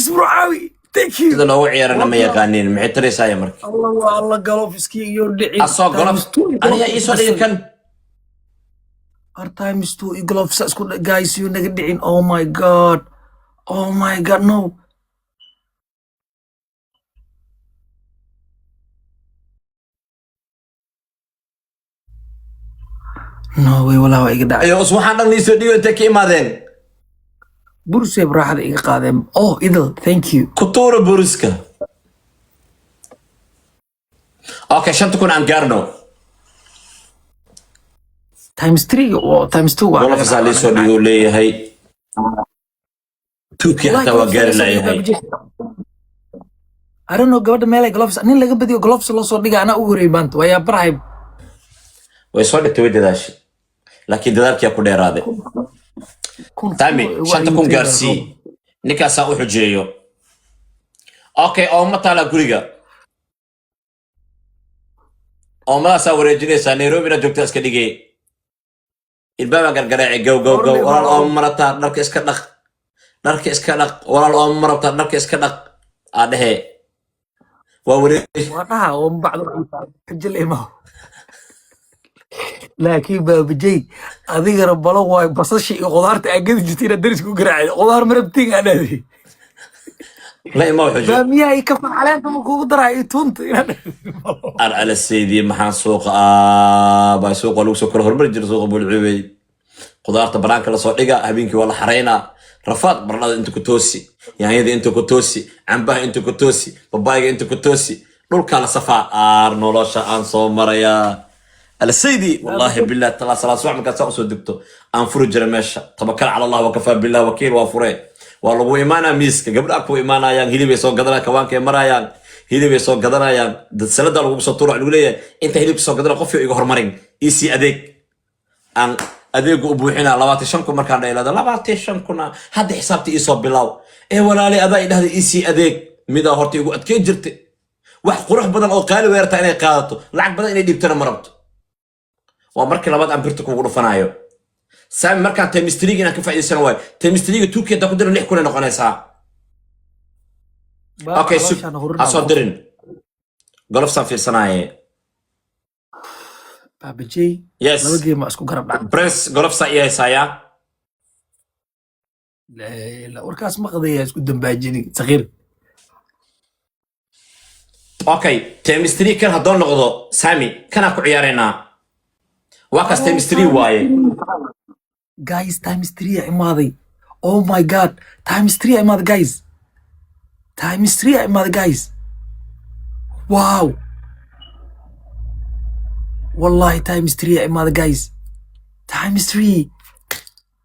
thanks bro عاوي thank you sida loogu ciyaarana ma yaqaanin maxay taraysaa marka الله قلوفسكي يو دعي asoo golof aniga ii soo dhigi kan times 2 gloves اسكو guys you naga dhicin oh my god no no way wala waa iga dhacay ayo waxaan dhan ii soo dhigo inta ka imaadeen burse braxada iga qaadeen oh idil thank you kutuura buriska okay shanta kun aan gaarno times 3 or times 2 golf saa ii soo dhigo leeyahay tuuki xataa waa gaari lahayahay I don't know gabadha meel ay gloves nin laga badiyo gloves loo soo dhiga ana ugu horeey maanta waa yaa barahay way soo dhigtay way dadaashay laakiin dadaalkii ku dheeraaday tami shanta kun gaarsii ninkaasaa u xujeeyo okay oo ma taala guriga oo madaasaa wareejinaysaa nairobina joogta iska dhigay ilbaaba gargaraaci gow walaal oo marataa dharka iska dhaq walaal oo marabtaa dharka iska dhaq aa dhehe waa wareej waa dhaha oo bacdo kajil imaa laakiin baabajay adigana balo waay basashi iyo qudaarta aa gadi jirtayna darisku garaacay qudaar marabtiin aa dhaadi la ima xujo baamiyaha ay ka facaleenta ma kugu daraa tunta ala seydii maxaan suuqa baa suuqa lagu soo kala hormari jira suuqa bulcubey qudaarta banaanka la soo dhiga habeenkii waa la xareynaa rafaad barnada inta ku toosi yaanyada inta ku toosi cambaha inta ku toosi babaayga inta ku toosi dhulka la safaa nolosha aan soo marayaa ala seydii wallahi billahi taala salaas wax markaa soo degto aan furu jira meesha tabakkal ala allah wa kafa billahi wakiil wa fure waa lagu imaanaa miiska gabdha ku imaanayaan hilibay soo gadanayaan kawaanka marayaan hilibay soo gadanayaan dad sanada lagu soo tuuro lagu leeyahay inta hilib soo gadana qof iga hormarin isi adeeg aan adeegu u buuxina 25 kun markaan dheelaado 25 kun hadda xisaabta ii soo bilaw walaali adaa idhahda isi adeeg mida horta igu adkeen jirtay wax qurux badan oo qaali weerta inay qaadato lacag badan inay dhibtana marabto waa markii labaad aan birta kugu dhufanayo سامي مركان تيمستريجي أنا كيف عايز سنوات تيمستريجي توكي ده قدرنا نحكي لنا قناة ساعة أوكي أصدرين قلف صار في صناعي بابجي يس لو جي ما اسكو قرب بريس قلف صار إيه سايا لا وركاس مقضية اسكو دمباجيني صغير أوكي تيمستريجي كان هدول نقضه سامي كان أكو عيارنا واكس تيمستري واي guys times 3 imaaday oh my god times 3 imaaday guys times 3 imaaday guys wow wallahi times 3 imaaday guys times 3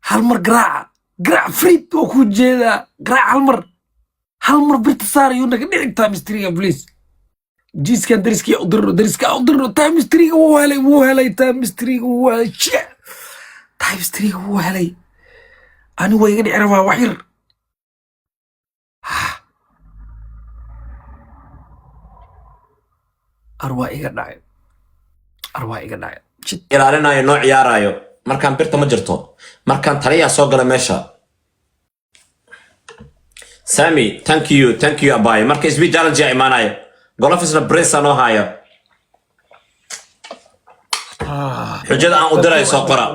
hal mar garaac frit oo ku jeeda garaac hal mar birta saar iyo naga dhig times 3 please jiiskan dariski udurro times 3 wuu helay times 3 wuu helay times 3 wuu helay ani way iga dhici rabaa wax yar arwaa iga dhacay ilaalinayo noo ciyaarayo markaan birta ma jirto markaan taliyaa soo gala meesha Sami thank you abay marka isbi challenge ay imaanayo golofisna bresa noo hayo xujada aan u diray soo qora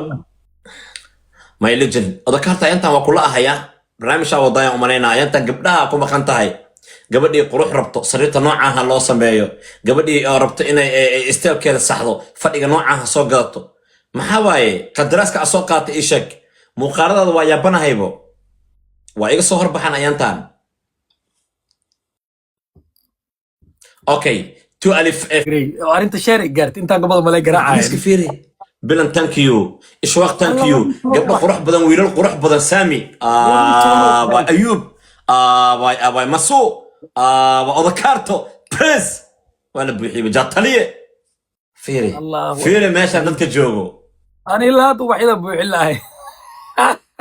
my legend odakarta inta waa kula ahaya barnaamijka wadaya umaneynaa inta gabdhaha ku maqan tahay gabadhii qurux rabto sariirta noocaha loo sameeyo gabadhii rabto inay isteelkeeda saxdo fadhiga noocaha soo gadato maxaa waaye qadaraaska soo qaatay ii sheeg muuqaaladaada waa yaabanahaybo waa iga soo horbaxan ayantaan okay to alif arinta sheeri gaartay inta gabadha malay garaacay iska fiiri bilan thank you ishwaq thank you gabdha qurux badan wiilal qurux badan Sami ba Ayub ba Masu ba odakarto press wala buuxiba jataliye fiiri meesha dadka joogo ani laad waxida buuxin lahay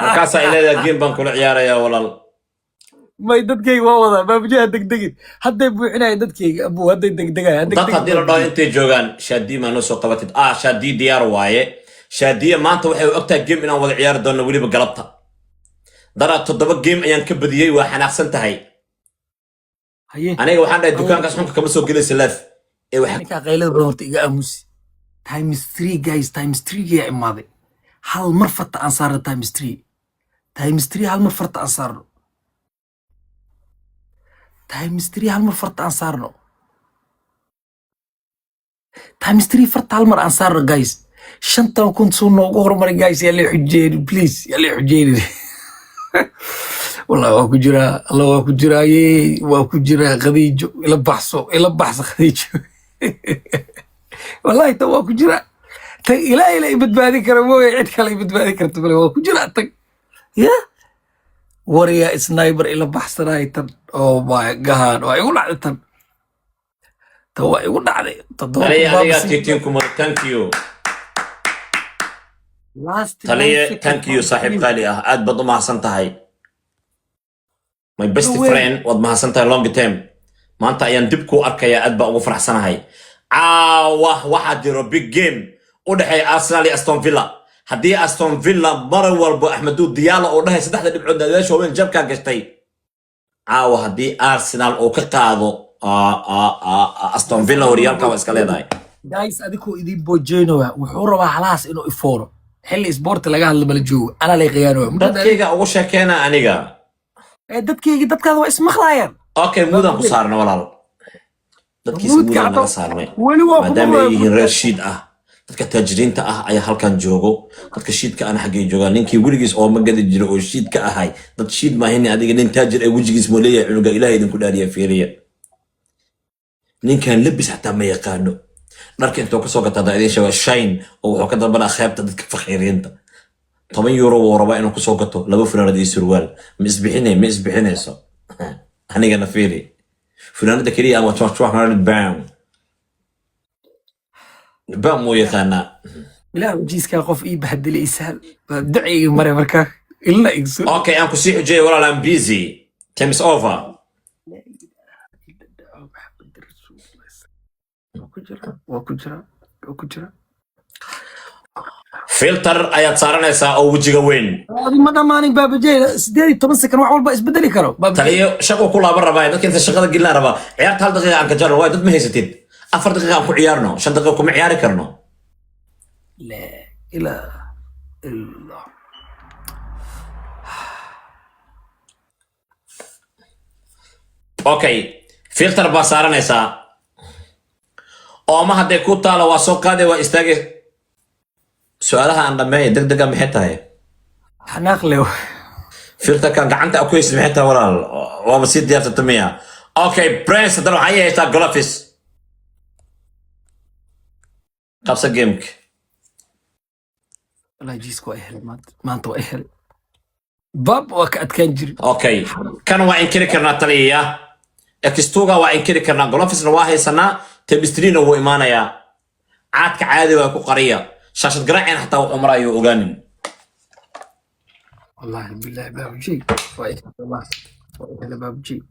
markaas ay leedahay game baan kula ciyaaraya walaal may dadkayga waa wada baabijaha degdegin hadday buuxinayaan dadkayga abuu hadday degdegayaan dad haddii la dhaho intay joogaan shaadii maa noo soo qabatid shaadii diyaar waaye shaadiya maanta waxay u ogtahay game inaan wada ciyaari doonno weliba galabta daraa 7 game ayaan ka badiyey waa xanaaqsan tahay haye aniga waxaan dhahay dukaankaas xunka kama soo gelaysa laaf ee waxa ninkaa qaylada badan horta iga aamusi times 3 guys times 3 yaa imaaday hal mar farta aan saarno times 3 hal mar farta aan saarno times 3 hal mar farta aan saarno times 3 farta hal mar aan saarno guys 5,000 soo noogu hormaray guys yaa la xujeeyay please yaa la xujeeyay والله واكو جرا الله واكو جرا واكو جرا خديجو الى بحص خديجو والله تو واكو جرا الى بدبادي كرمو عيد كلا بدبادي كرت بلا واكو جرا تك يا وريا سنايبر الى بحص رايتن او ماي جاد واي ولا تن تو واي ولا علي تدور taliya tiitiinku thank you taliya thank you saaxiib qaali ah aad baad u mahadsan tahay my best friend wad mahadsan tahay long term maanta ayaan dib ku arkaya aad baa ugu faraxsanahay waxa jiro big game u dhaxay Arsenal iyo Aston Villa haddii Aston Villa mar walba Ahmadu Diallo oo dhahay saddexda dhibcood daadasho weyn jabka gashtay haddii Arsenal oo ka qaado Aston Villa horyaalka waa iska leedahay guys adiko idin boojeyno wuxuu rabaa halaas inuu ifooro xilli sport laga hadlo bal joogo ana la qiyaano dadkayga ugu sheekeena aniga dadkayga dadkaada waa ismaqlaayaan okay mudan ku saarno walaal dadkiisa mudan naga saarnay maadaama ay yihiin reer shiid ah dadka taajiriinta ah ayaa halkan joogo dadka shiidka aan xaggay joogaan ninkii weligiis oo magadi jiro oo shiidka ahay dad shiid maahin adiga nin taajir ay wejigiis moo leeyahay cunuga ilaahay idinku dhaariya fiiriya ninkan labis xataa ma yaqaano dharka intuu ka soo gataa idin sheego shine oo wuxuu ka dalbanaa qaybta dadka faqiiriinta 10 euro oo raba inuu ku soo gato laba funaanad iyo surwaal ma isbixinayso aniga na fiiri funaanada kaliya ama 200 pound baa muu yaqaanaa ilaa jiiska qof ii bahdilay sahal ducayga maray markaa ilna igso okay aan ku sii xujay walaal I'm busy time is over وكجرا filter ayaad saaranaysaa oo wajiga weyn ما دماني باب جاي سديري 10 سكن wax walba isbedeli karo taliyo shaqo ku laaban rabaa dadka inta shaqada gelina rabaa ciyaarta hal daqiiqo aan ka jarno way dad ma haysatid 4 daqiiqo aan ku ciyaarno 5 daqiiqo kuma ciyaari karno لا اله الا okay filter baa saaranaysaa oo ma hadday ku taalo waa soo qaaday waa istaagay su'aalaha aan dhameeyay degdega maxay tahay xanaaq lew filterkan gacanta ku haysid maxay tahay walaal waa ma sii diyaarsatay miya okay prince hadana waxay haysaa gloves qabsa gameka والله جيسكو اهل ما انت اهل باب وقت كان جري okay kan waa inkiri karnaa taliya extuga waa inkiri karnaa gloves waa haysanaa tebstrina wuu imaanayaa caadka caadi waa ku qariya شاشة قراعين حتى وعمر أيو أغانين والله بالله باب جي والله باب جي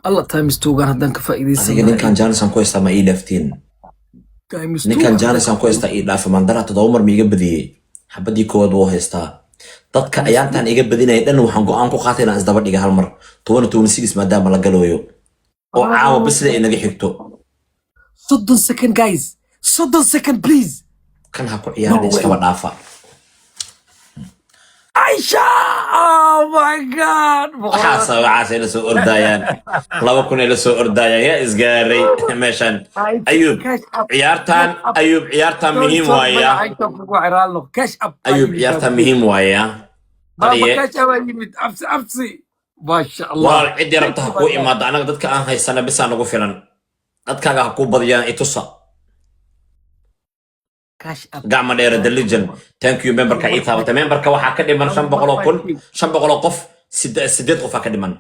الله تايمز 2 كان هدان كفائدي سنة نين كان جانسان كويستا ما إيلافتين نين كان جانسان كويستا إيلاف من درات تدومر ميقب بدي حبدي كود وهيستا dadka ayaantan iga badinay dhan waxaan go'aan ku qaatay inaan isdaba dhiga hal mar 2026 maadaama la galooyo oo caawa bisla inaga xigto 30 second guys 30 second please kan ha ku ciyaarna iskaba dhaafa Aisha oh my god waxaasay la soo ordayaan 2,000 la soo ordayaan yaa isgaaray meeshan ayub ciyaartan muhiim waaya ayub ciyaartan muhiim waaya كاش يمد أبسي ما شاء الله walaal cidii rabta ha ku imaado anaga dadka aan haysana bisaan ugu filan dadkaaga ha ku badiyaan itusa كاش أب gacma dheera the legend thank you memberka ii taabata memberka waxaa ka dhiman 500 qof 8 qof ka dhiman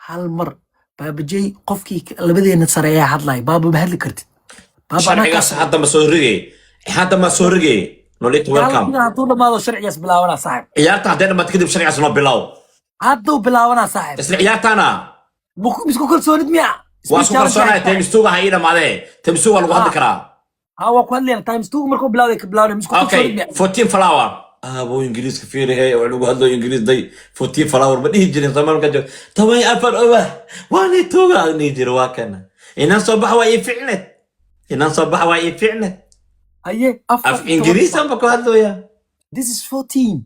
هل مر باب جاي قفكي لبدينا سريع هادلاي بابا ما هادلي كرتي sharcigaas hadda ma soo rigay نوليت ويلكم طول ما هذا شرعي بلاونا صاحب عيارتا hadday dhamaad kadib sharcigaas noo bilow هادو بلاونا صاحب isla ciyaartaana مسكو كل سونيد ميا waa isku kalsoonaya temistuga ha ii dhamaadee temistuga lagu hadli karaa ها وكل لينا تايمز 2 مركو بلاوي بلاوي مسكو كل okay سونيد ميا 14 flower ابو انجليز كفير هي وعلو هذا انجليز دي فوتي فلاور بدي يجري زمان كجو تمام افر اوه واني توغا نيجر واكنا ان صباح واي فعلت ان صباح واي فعلت haye اف انجليز ام بكو هذا يا this is 14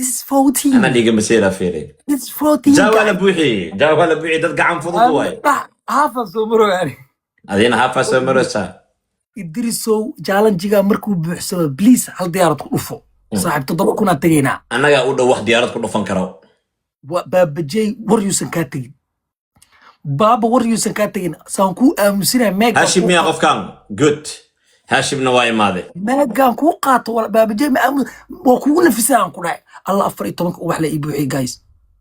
this is 14 انا اللي مسيره فيري this is 14 جاوال بوحي جاوال بوحي دد قعن فضل واي haafan soo maro yani هذين هافا سمرسا idrisow jaalanjiga markuu buuxsamo please hal diyaarad ku dhufo saaxiib 7 kuna tagaynaa anaga u dhow wax diyaarad ku dhufan karo baabajey war yuusan kaa tegin baaba war yuusan kaa tegin saan kuu aamusinaya meega هاشم ميا قفكان جود هاشم نواي ماذا meegaan kuu qaato baabajey ma aamus waa kugu nafisay aan ku dhahay alla 14 ubax la ii buuxiyey guys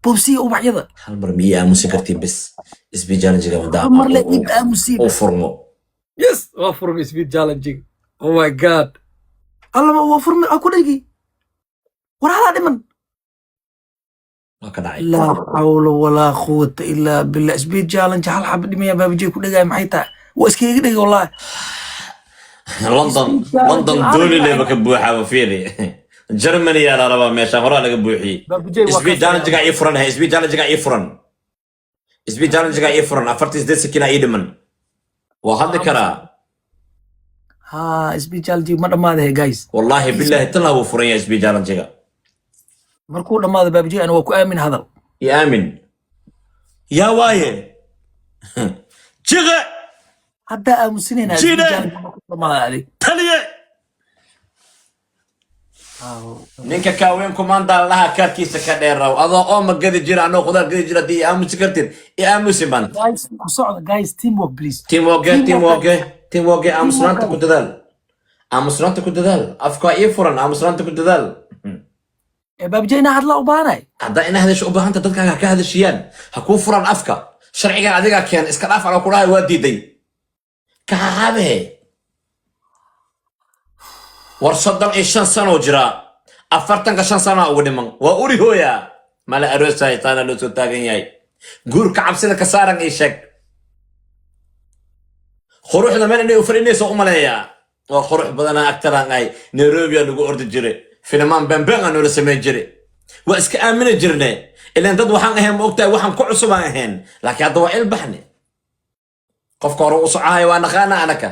bobsiya ubaxyada هل برمية موسيقى بس اسبي جالنجي قبل mar la ii aamusiyey او فرمو yes waa furmi speed challenging oh my god alla ma waa furmi aku dhigi war hala dhiman ما كان عاي لا حول ولا قوة إلا بالله سبيد challenge هل حب دمية بابجي كل جاي محيطة واسكي كده والله لندن دولي اللي بكبوحة وفيري جرماني يا ربا ماشا مرة لك بوحي بابجي اسبي جالنجي قاعد يفرن هاي اسبي جالنجي قاعد يفرن اسبي جالنجي قاعد يفرن افرتيس دي سكينة ايدمن وهذا كرا ها سبيد challenge ما هذا هي جايز والله بالله تلا هو فرن يا اسبي جالنجي مركو لما هذا بابجي أنا وكو آمن هذا يا امن يا وايه جيغي حتى آمن سنين هذا جينا. سبيد challenge لما هذا تليه ninka kaaweyn kumaandaan laha kaarkiisa ka dheeraw adoo ooma gadi jira anoo khudaar gadi jira dii aamusi kartid i aamusi ban جايز كسوع جايز تيم وورك بليز team woge aamusnaanta ku dadaal aamusnaanta ku dadaal afka ii furan aamusnaanta ku dadaal بابجي أنا هذا أباناي haddaa ina hadasho u baahanta dadkaaga ha ka hadashiyaan ha kuu furan afka sharcigan adigaa keen iska dhaaf anoo kudhahay waa diiday kahahabehe war 35 sano jira 45 sano ugu dhiman waa uri hooya mala aroosay taana loo soo taagan yahay guurka cabsida ka saaran ii sheeg quruxda meel inay u fariinayso u maleeya waa qurux badan agtaraan ay Nairobi lagu ordi jiray filmaan bambang aan la sameey jiray waa iska aamina jirnay ilaan dad waxaan ahayn ma ogtahay waxaan ku cusub aan ahayn laakiin hadda waa ilbaxni qofka hore u socahay waa naqaana anaka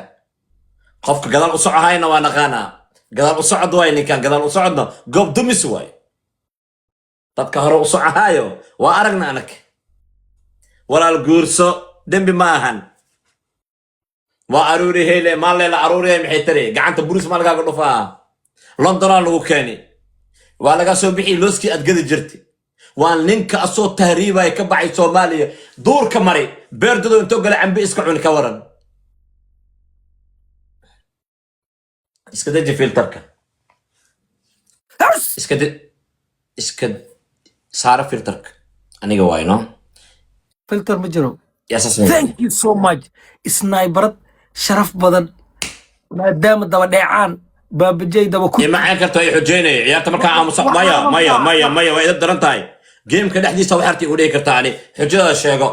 qofka gadaal u socahayna waa naqaana gadaal u socod waay ninkan gadaal u socodna goob dumis waay dadka hore u socahayo waa aragna anak walaal guurso dembi ma ahan waa aruuri hele maalela aruuri maxay tari gacanta buris ma lagaaga dhufaa londonaa lagu keeni waa laga soo bixi looskii aad gadi jirtay waa ninka asoo tahriibaya ka baxay Soomaaliya duurka mari beerdado intoo gala cambe iska cuni ka waran iska daji filterka iska saara filterka aniga waayno فلتر مجرو يا اساس thank you so much سنايبرد شرف بدن maadaama daba dheecaan baabajey daba ku ما عاكرت اي حجيني عيارته marka aamusa maya way idin daran tahay geemka dhexdiisa waxartii u dhigi kartaa ani xujada sheego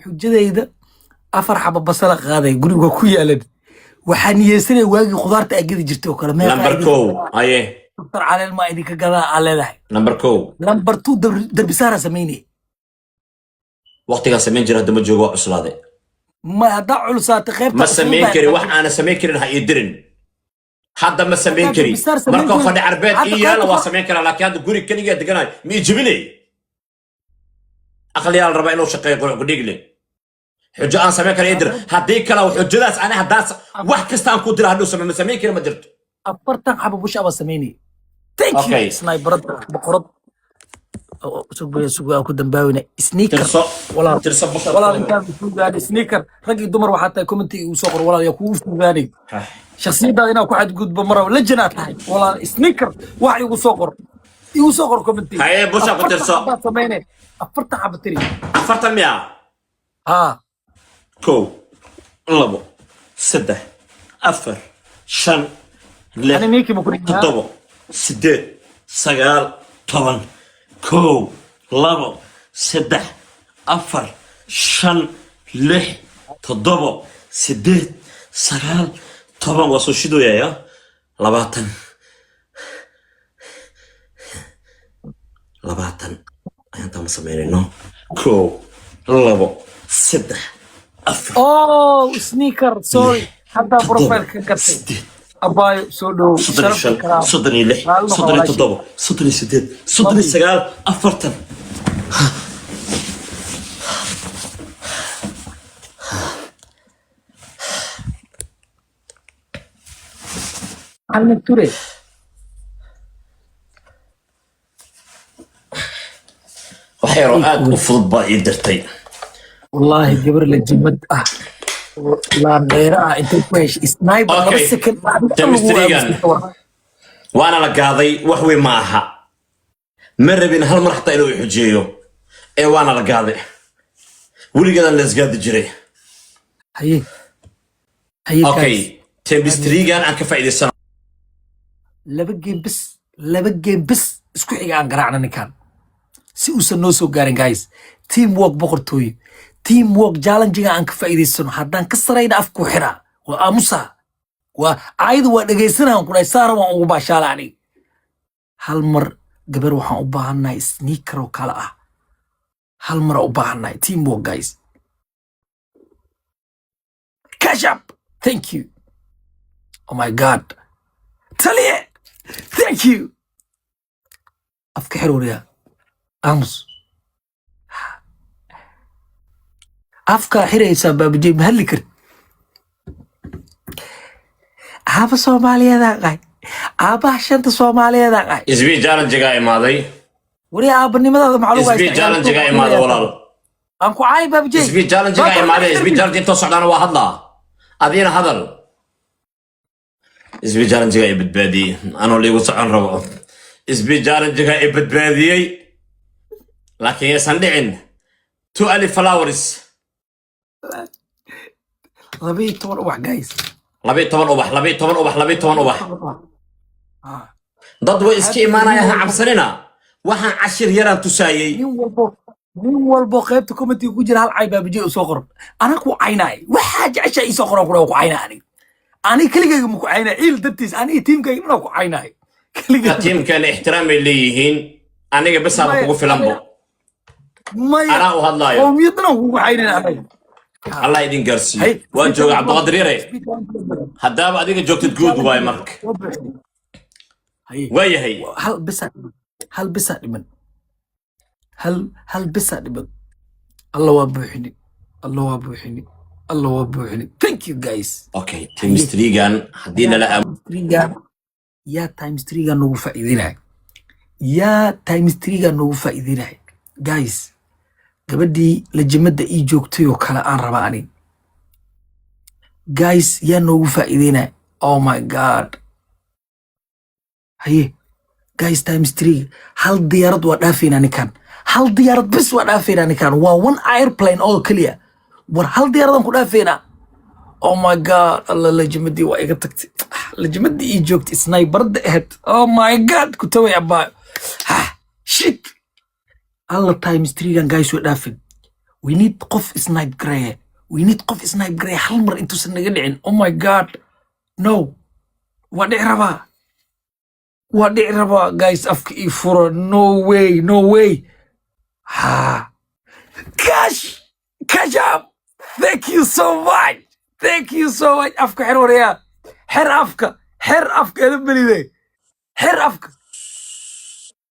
xujadayda afar xaba basal qaaday guriga ku yaalad waxaan niyeysanay waagi khudaarta ay gadi jirtay oo kale meel number 2 aye dr caleel ma idinka gadaa aan leedahay number 2 number 2 darbisaara sameynay waqtiga sameyn jira hadda ma joogo cuslaaday ma hada culusaata qaybta ma sameyn kari wax aan sameyn karin ha idirin hadda ma sameyn kari marka fadhi arbeed iyaala waa sameyn kara laakiin hadda guri kaliya deganay ma jibinay aqliyaal raba inuu shaqeeyo qurux gudhigle xujo aan sameyn kara idir hadii kala xujadaas ana hadaas wax kasta aan ku dira haduu sameyn kari ma jirto afartan xaba bush aba sameynay thank you sniper boqorad suuqa ku dambaawina sneaker wala inta suuqa sneaker ragi dumar waxa tahay commenti uu soo qor wala ya ku fuugaani shakhsiyada ina ku xad gudbo mara la janaat tahay wala sneaker wax igu soo qor commenti haye busha ku tirso sameynay afartan xaba tiri afartan miya ha ko labo saddex afar shan lix todobo sideed sagaal toban كو لابو سدح أفر شن لح تضبو سديد سغال طبعا وصوشيدو يا لباتن labaatan ayaan tama samaynayno kow labo saddex afar Oh, sneaker, sorry. Hadda toddoba profile ka gatay. sideed Abaayo soo dhow. soddon iyo shan soddon iyo lix soddon iyo toddoba soddon iyo sideed soddon iyo sagaal afartan Halna ture. wax yaroo aad u fudud baa ii dirtay Wallahi gabar la jimad ah. La dheera ah inta ku hesh sniper laba Okay. second. Chemistry-gan. waana la gaaday wax weyn ma aha ma rabin hal mar xataa inuu i xujeeyo ee waana la gaaday weligeedan la isgaadi jiray Haye. Haye guys. okay chemistry-gan aan ka faa'iidaysano laba game bis isku xiga aan garaacna ninkan si uusan noo soo gaarin guys teamwork boqortooyo teamwork challenge-ga aan ka faa'iidaysano haddaan ka sarayna afku xira waa aamusa waa ayadu waa dhegaysanayaan ku dhahay saara waan ugu baashaala aniga hal mar gabar waxaan u baahannahay sneaker oo kale ah hal mar u baahannahay teamwork guys cash up thank you oh my god taliye thank you afka xiruriya aamus afka xiraysaa baabajey ma hadli karti aaba soomaaliyeedaa qahay aabaha shanta soomaaliyeedaa qahay isbii challenge-ga imaaday wari aabanimadaada maxaa lagu isbii challenge-ga imaaday walaal aan ku caay baabajey isbii challenge-ga imaaday isbii challenge intoo socdaana waa hadlaa adiina hadal isbii challenge-ga i badbaadiyey anoo liigu socon rabo isbii challenge-ga i badbaadiyey laakiin yaysan dhicin 2 alif flowers 12 ubax guys 12 ubax 12 ubax 12 ubax dad way iska imaanayaan ha cabsanina waxaan cashir yaraan tusaayey nin walbo qaybta committee ku jira hal cay baabajey u soo qoran ana ku caynaay waxaa jecesha ii soo qoran ku caynaay aniga keligayga ma ku caynaay il dartiis aniga tiimkayga inaa ku caynaay keligayga tiimkeena ixtiraam ay leeyihiin aniga bisaaba kugu filanbo maya anaa u hadlaayo qowmiyadana kugu caynayn anaga allah idin gaarsiiyo waan jooga cabdiqadir yare haddaaba adiga joogtid guud waay marka waayahay hal bisa dhiman hal bisa dhiman alla waa buuxini alla waa buuxini alla waa buuxini thank you guys okay chemistry-gan haddii nala yaa times 3 ga noogu faa'iideynaya yaa times 3 ga noogu faa'iideynaya guys gabadhii lajimada ii joogtay oo kale aan rabaa anig guys yaa noogu faa'iideynaya oh my god haye guys times 3 hal diyaarad waa dhaafayna ninkan hal diyaarad bis waa dhaafayna ninkan waa one airplane oo kaliya war hal diyaaradan ku dhaafayna oh my god alla lajimadii waa iga tagtay lajimadii ii joogtay sniperda ahayd oh my god ku taway abaa shit alla times 3 gan guys waa dhaafin we need qof snipe gray we need qof snipe gray hal mar intuusan naga dhicin oh my god no waa dhici rabaa guys afka ii furo no way cash up thank you so much afka xer wareya xer afka ela belide xer afka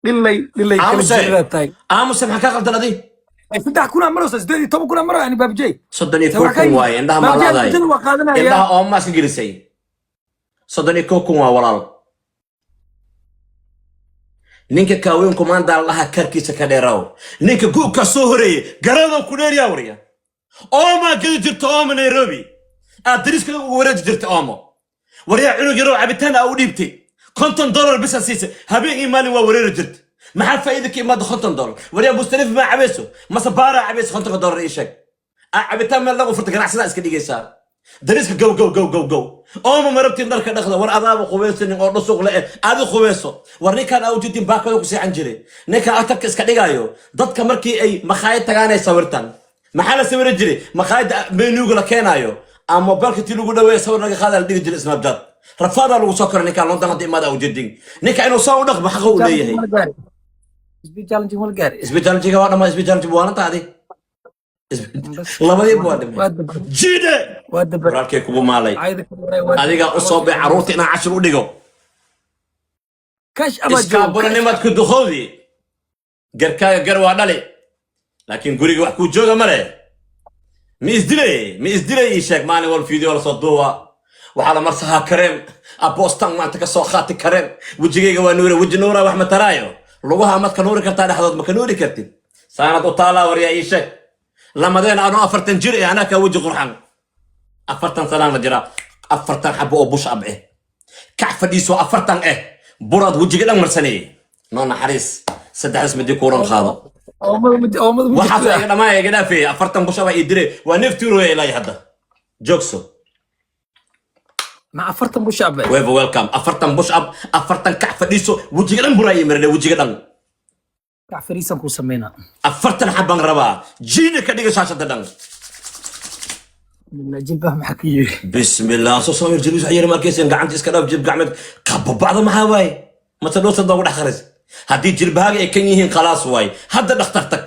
dhilay kala jeedaa tahay aamusa maxaa kaa qaldan adi 3,000 maro 10 maro yani baabjey 32 waaye indhaha maalaadaay indhaha oomaas ka gelisay 32 waa walaal ninka kaaweyn kumaandaa laha karkiisa ka dheeraw ninka guubka soo horeeyay garadoo ku dheer yaa wariya oomaa gedi jirta ooma nairobi aad dariska ugu wareeji jirta oomo waryaa cunug yaroo cabitaan aa u dhiibtay $50 bisa siisay habeenkii maalin waa wareeri jirta maxaa faa'iida ka imaada $50 waryaa bustarif ma cabeeso mase baara cabeeso $50 ii sheeg cabitaan meel lagu furta ganacsada iska dhigaysaa dariska go ooma marabtiin dharka dhaqda war adaaba qubaysanin oo dhusuq le aadi qubayso war ninkaan aa ujeedin baakada ku seexan jiray ninkaan atarka iska dhigayo dadka markii ay makhaayad tagaanay sawirtan maxaa la sawiri jiray makhaayadda menuga la keenayo ama mobilka tii lagu dhaweeya sawir laga qaada la dhigi jiray snapchat rafaada lagu soo koray ninkaan london hadda imaada ujeedin ninka inuu soo u dhaqmo xaqa u leeyahay speed challenge wal gaar isbitaaljiga waa dhama isbitaalji buwaananta adi bas labadii buu dhimay waa dabar jiide waa dabar walaalkay kugu maalay ayda ka waray waa adiga u soo bay caruurta inaan cashir u dhigo kash ama iskaabulanimaad ku duqowdi garkaaga gar waa dhali laakiin guriga wax kuu jooga ma leh mi isdilay ii sheeg maalin wal video la soo duuba waxaa la marsahaa kareem aboostan maanta ka soo qaati kareem wejigayga waa nuura weji nuura wax mataraayo lugaha mad ka nuuri kartaa dhexdood ma ka nuuri kartid saanad u taalaa waryaa ii sheeg lamadeen anoo 40 jir eh anaa kaa weji qurxan 40 sanaan la jira 40 xabo oo bush ab eh kac fadhiiso 40 eh buraad wejiga dhan marsanayay noo naxariis saddex midi kuuran qaado waxaas iga dhamaaya iga dhaafeeyay 40 bush aba ii diray waa neeftuurooya ilaa hadda joogso ma 40 bush ab weeva welcome 40 bush up 40 kac fadhiiso wejiga dhan buraayay marne wejiga dhan ka fariisan ku sameeyna 40 xabban rabaa jiina ka dhiga shaashada dhan la jilbaha maxaa ka yiri bismillah soo soo jirjis ayar markaysan gacanta iska dhab jib gacmed qababada maxaa waay ma tadoosan doogu dhaxaris haddii jilbahaaga ay kan yihiin khalaas waay hadda dhakhtar tag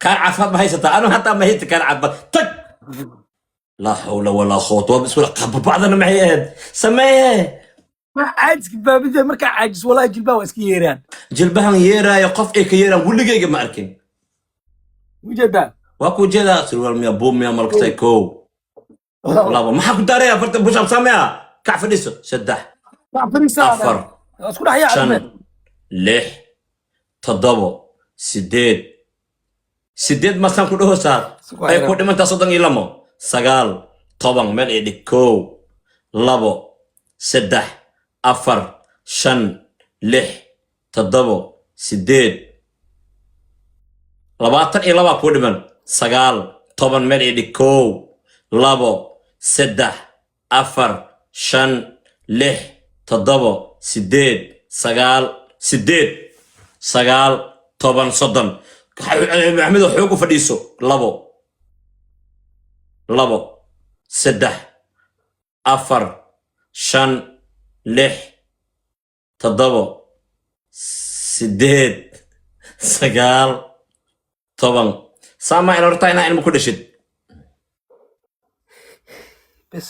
kaan caafimaad ma haysataa anu hataa ma haysta kaan caafimaad tag laa xawla walaa quwata waa bismillah qababadana maxay ahayd sameeye ma caajis baabida marka caajis walaa jilbaha waa iska yeeraan jilbahan yeeraayo qof ay ka yeeraan weligayga ma arkin wujada waa ku jeedaa surwaal miya buum miya malkatay kow laba maxaa ku daaraya 40 bush up sameeya kac fadhiiso saddex ka fariisan afar isku dhaxyaa shan lix toddobo sideed masaan ku dhaho saar ay ku dhimantaa 32 sagaal toban meel ay dhig kow labo saddex afar shan lix toddobo sideed 22 ku dhiman sagaal toban meel ay dhig kow labo saddex afar shan lix toddobo sideed sagaal toban soddon maxamed xoog u fadhiiso labo saddex afar shan lix toddobo sideed sagaal toban saama in horta inaa ilmo ku dhashid bas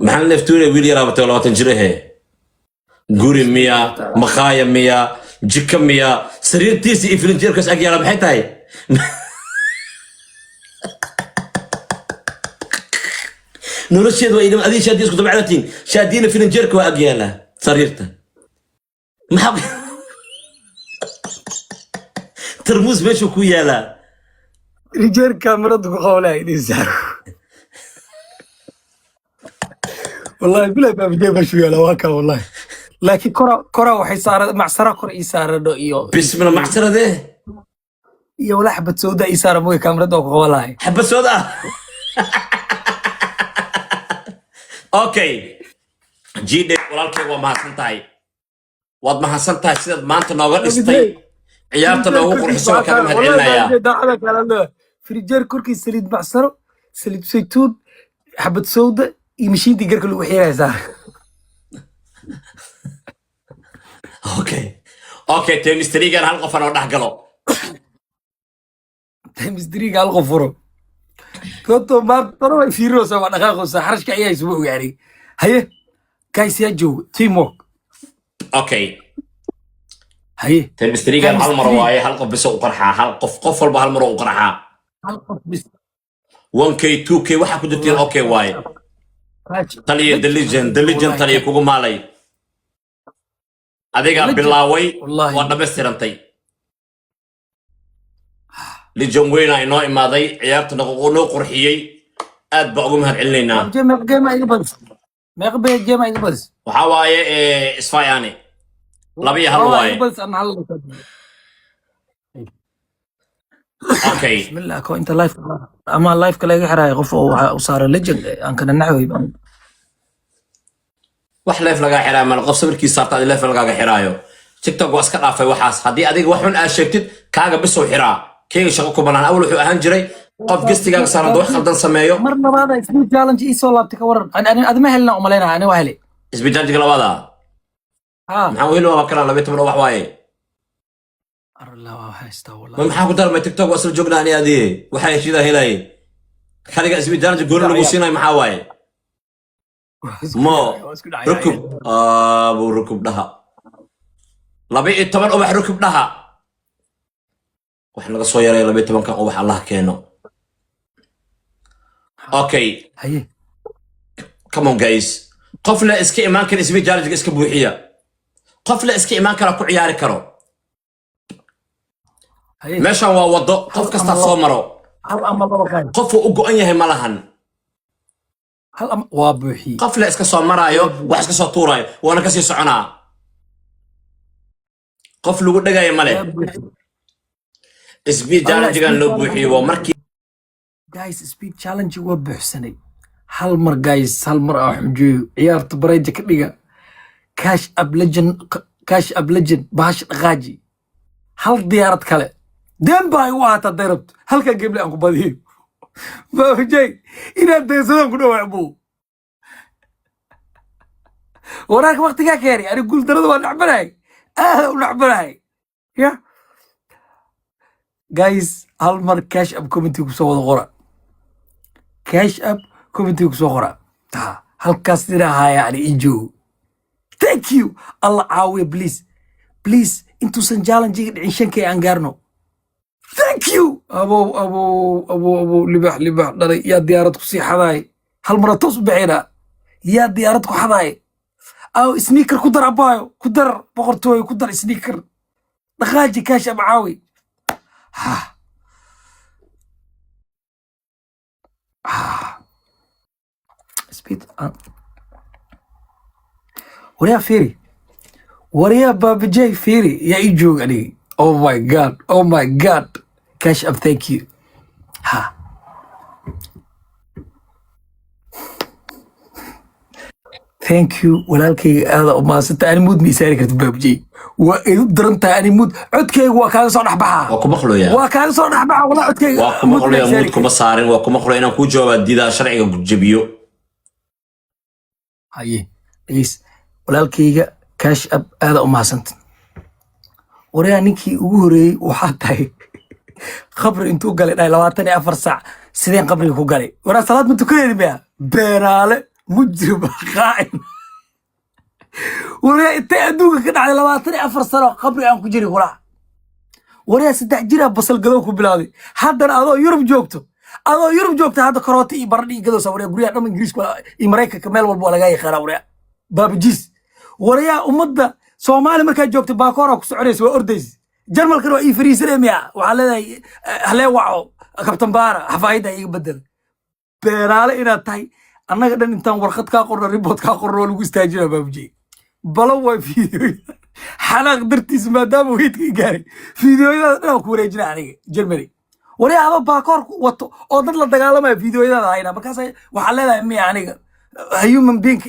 maxaa neeftuure wiil yaraa batay 20 jir ahe guri miya maqaaya miya jika miya sariirtiisa iyo filinjeerkaas ag yaala maxay tahay nolosheed waa idin adii shaadii isku dabacdatiin shaadiina filinjeerka waa ag yaala sariirta maxaa tarmuus meeshuu ku yaalaa rijeer kaamirada ku qowlaa idin saaro والله بلا باب جيب شو يلا واكا والله لكن كرة وحي صار معصرة كرة إيسارة دو إيو بسم الله معصرة ده إيو ولا حبة سوداء إيسارة موي كاميرا دوك والله حبة سوداء أوكي جيدي ولالكي ومحسنتاي واد محسنتاي سيداد ما أنت نوغر استي عيارتا نوغو قرحسوا كلام هدعلنا يا دعالك على الله فريجير كوركي سليد معصرة سليد زيتون حبة سوداء يمشي دي قرك اللي وحيرها زار اوكي تيمستري قال هالقف انا ودح قلو تيمستري قال غفرو كنتو ما طروا يفيرو سوا دقاقو حرش كايا يسبوع يعني هي كايس يجو تيموك اوكي هي تيمستري قال هالمره واي هالقف بس وقرحه هالقف قفل بهالمره وقرحه هالقف بس 1K 2K waxa ku jirtiin okay waay taliye deligen taliye kugu maalay adiga bilaaway waa dhameystirantay lijon weyna inoo imaaday ciyaarta noo qurxiyey aad baa ugu mahad celinaynaa waxaa waaye isfayaani laba iyo hal waaye okay بسم الله كو انت لايف اما لايف كلا يغ خراي قف او صار ليجند ان كنا نحوي wax leef laga xiraa mal qof sawirkiisa saarta leef laga xiraayo TikTok waa iska dhaafay waxaas hadii adiga wax xun aad sheegtid kaaga bis oo xiraa keega shaqo ku banaan awal wuxuu ahaan jiray qof gastiga saaran wax khaldan sameeyo mar labaad speed challenge ii soo laabtay ka waran ani ma helna umaleyna ani waa helay isbitaajka labada maxaa weli waa kala 12 wax waaye arla waa haysta ma wallahi maxaa ku darmay tiktok wasal joogna ani adii waxay shida helay khaliga isbitaajka gool lagu siinay maxaa waaye mo rukub abu rukub dhaha 12 ubax rukub dhaha wax laga soo yaray 12 kan ubax Allah keeno okay haye come on guys qof la iska imaan kara isbitaajka iska buuxiya qof la iska imaan kara ku ciyaari karo haye meeshan waa wado qof kasta soo maro hal ama laba qaan qof uu go'an yahay malahan hal ama waa buuxi qof la iska soo maraayo wax iska soo tuurayo waana ka sii soconaa qof lagu dhagayo male speed challenge-gan loo buuxiyo waa markii guys speed challenge waa buuxsanay hal mar guys hal mar ah xujeeyo ciyaarta bareeja ka dhiga cash up legend bahash dhaqaaji hal diyaarad kale demba ay u ahaataa dayrabto halkaa geble aan ku badiyo ma hujay inaad daysadaan ku dhawaacbo waraaka waqtigaa keenay ani guuldarada waa nacbanahay aada u nacbanahay ya guys hal mar cash up committee kusoo wada qora cash up committee kusoo qora halkaas dhinahaya ani ii joogo thank you allah caawiya please intuusan challenge-iga dhicin shankay aan gaarno thank you abo libax dhalay yaa diyaarad ku sii xadaay hal mara toos u baxayna yaa diyaarad ku xadaay aw sneaker ku dar abaayo ku dar boqortooy ku dar sneaker dhaqaaji kaash ama caawi speed wariyaa fiiri wariyaa baabajay fiiri yaa ii joog anigi oh my god cash up thank you thank you walaalkayga aada u maasanta ani mood ma isaari karta baabajay waa idu daran tahay ani mood codkayga waa kaaga soo dhexbaxaa waa kuma khloya waa kaaga soo dhexbaxa walaa codkayga waa kuma khloya mood kuma saarin waa kuma khloya inaan ku jawaab diidaa sharciga jabiyo haye dhegeyst walaalkayga cash up aada u maasanta wariyaa ninkii ugu horeeyey waxaa tahay qabri intuu galay dhahay 24 saac sideen qabriga ku galay waraa salaad ma tukaneedi maya beenaale mujrim qaa'im wariyaa intay adduunka ka dhacday 24 sano qabri aan ku jiri kulaa wariyaa 3 jira basal gadow ku bilaaday haddana adoo Yurub joogto hadda karooti iyo baradhi gadow wariyaa guryaha dhammaan Ingiriiska iyo Mareykanka meel walba laga yaqaan wariyaa baabajis wariyaa ummadda Soomaali markaa joogto baakoora ku soconaysa waa ordays jarmalkana waa ii fariisanay miya waxaa leedahay halee waco kabtan baara xafaayadda iga bedel beeraale inaad tahay annaga dhan intaan warqad kaa qorno report kaa qorno waa lagu istaajinaa baabujey balo waa fiidiyoyada xanaaq dartiisa maadaama weydka gaaray fiidiyoyadaada dhan ku wareejina aniga Germany wariyaa adoo baakoor wato oo dad la dagaalamaya fiidiyoyadaada hayna markaas waxaa leedahay miya aniga human being